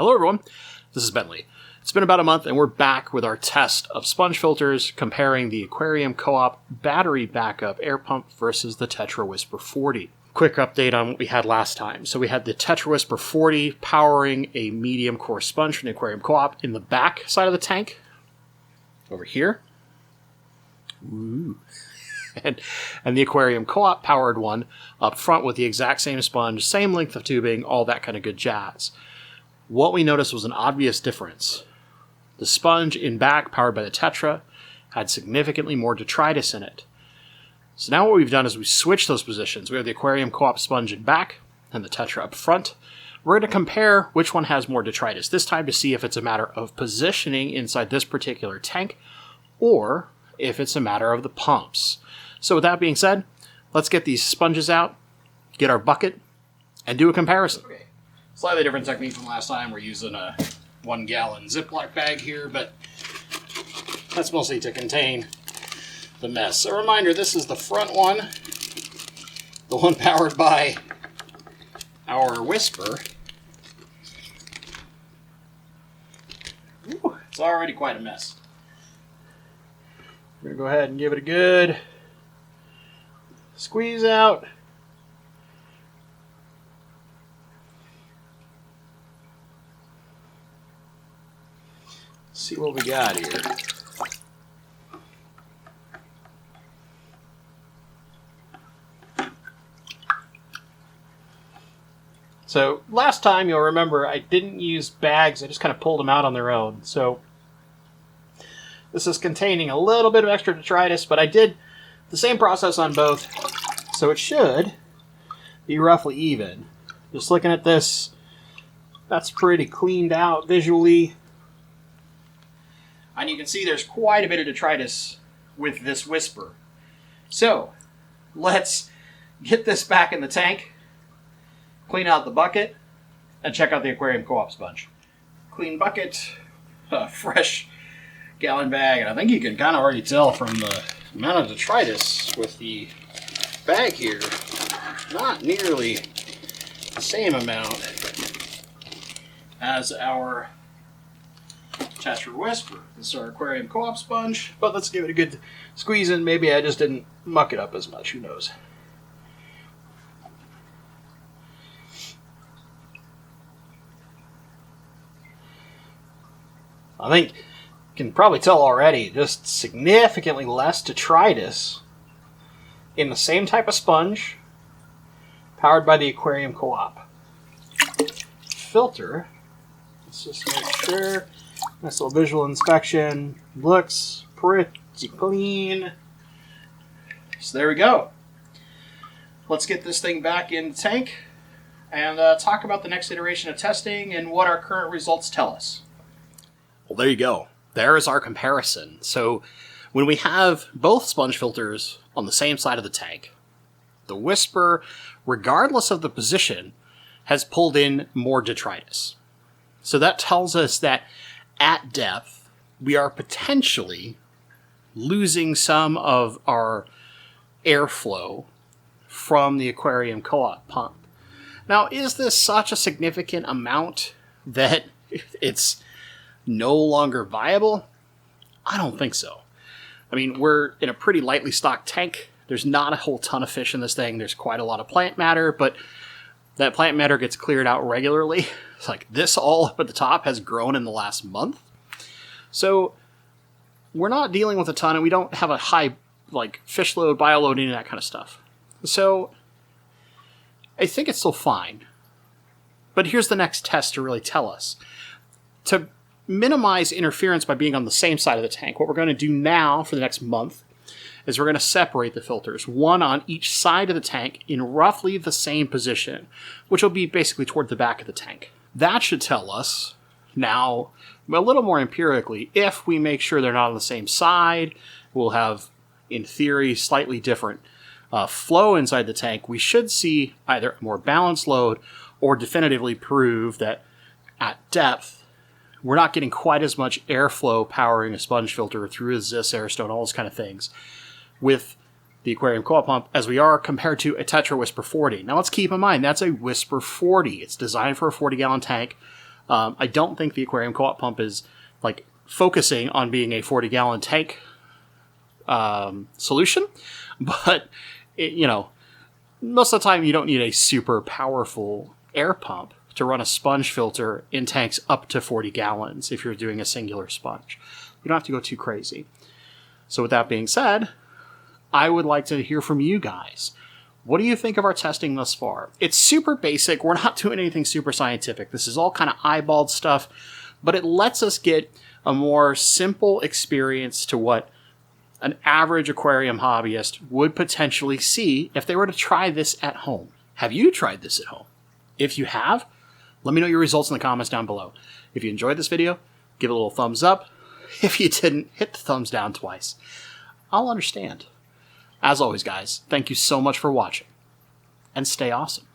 Hello everyone, this is Bentley. It's been about a month and we're back with our test of sponge filters comparing the Aquarium Co-Op battery backup air pump versus the Tetra Whisper 40. Quick update on what we had last time. So we had the Tetra Whisper 40 powering a medium core sponge from the Aquarium Co-Op in the back side of the tank, over here. Ooh. And the Aquarium Co-Op powered one up front with the exact same sponge, same length of tubing, all that kind of good jazz. What we noticed was an obvious difference. The sponge in back, powered by the Tetra, had significantly more detritus in it. So now what we've done is we switched those positions. We have the Aquarium Co-Op sponge in back and the Tetra up front. We're going to compare which one has more detritus, this time to see if it's a matter of positioning inside this particular tank or if it's a matter of the pumps. So with that being said, let's get these sponges out, get our bucket, and do a comparison. Okay. Slightly different technique from last time. We're using a 1 gallon Ziploc bag here, but that's mostly to contain the mess. A reminder, this is the front one, the one powered by our Whisper. Ooh, it's already quite a mess. We're going to go ahead and give it a good squeeze out. See what we got here. So last time, you'll remember, I didn't use bags. I just kind of pulled them out on their own. So this is containing a little bit of extra detritus, but I did the same process on both. So it should be roughly even. Just looking at this, that's pretty cleaned out visually. And you can see there's quite a bit of detritus with this Whisper. So let's get this back in the tank, clean out the bucket, and check out the Aquarium Co-Op sponge. Clean bucket, fresh gallon bag, and I think you can kind of already tell from the amount of detritus with the bag here, not nearly the same amount as our Tetra Whisper. This is our Aquarium Co-Op sponge, but let's give it a good squeeze in. Maybe I just didn't muck it up as much, who knows. I think you can probably tell already, just significantly less detritus in the same type of sponge powered by the Aquarium Co-Op filter. Let's just make sure. Nice little visual inspection. Looks pretty clean. So there we go. Let's get this thing back in the tank and talk about the next iteration of testing and what our current results tell us. Well, there you go. There is our comparison. So when we have both sponge filters on the same side of the tank, the Whisper, regardless of the position, has pulled in more detritus. So that tells us that at depth, we are potentially losing some of our airflow from the Aquarium Co-Op pump. Now, is this such a significant amount that it's no longer viable? I don't think so. I mean, we're in a pretty lightly stocked tank. There's not a whole ton of fish in this thing. There's quite a lot of plant matter, but that plant matter gets cleared out regularly. It's like this all up at the top has grown in the last month. So we're not dealing with a ton, and we don't have a high fish load, bioloading, that kind of stuff. So I think it's still fine. But here's the next test to really tell us. To minimize interference by being on the same side of the tank, what we're going to do now for the next month is we're going to separate the filters, one on each side of the tank in roughly the same position, which will be basically toward the back of the tank. That should tell us now, a little more empirically, if we make sure they're not on the same side, we'll have, in theory, slightly different flow inside the tank. We should see either a more balanced load or definitively prove that at depth, we're not getting quite as much airflow powering a sponge filter through a Zis, Airstone, all those kind of things with the Aquarium Co-Op pump as we are compared to a Tetra Whisper 40. Now let's keep in mind, that's a Whisper 40. It's designed for a 40-gallon tank. I don't think the Aquarium Co-op pump is like focusing on being a 40-gallon tank solution, but most of the time you don't need a super powerful air pump to run a sponge filter in tanks up to 40 gallons if you're doing a singular sponge. You don't have to go too crazy. So with that being said, I would like to hear from you guys. What do you think of our testing thus far? It's super basic. We're not doing anything super scientific. This is all kind of eyeballed stuff, but it lets us get a more simple experience to what an average aquarium hobbyist would potentially see if they were to try this at home. Have you tried this at home? If you have, let me know your results in the comments down below. If you enjoyed this video, give it a little thumbs up. If you didn't, hit the thumbs down twice. I'll understand. As always, guys, thank you so much for watching, and stay awesome.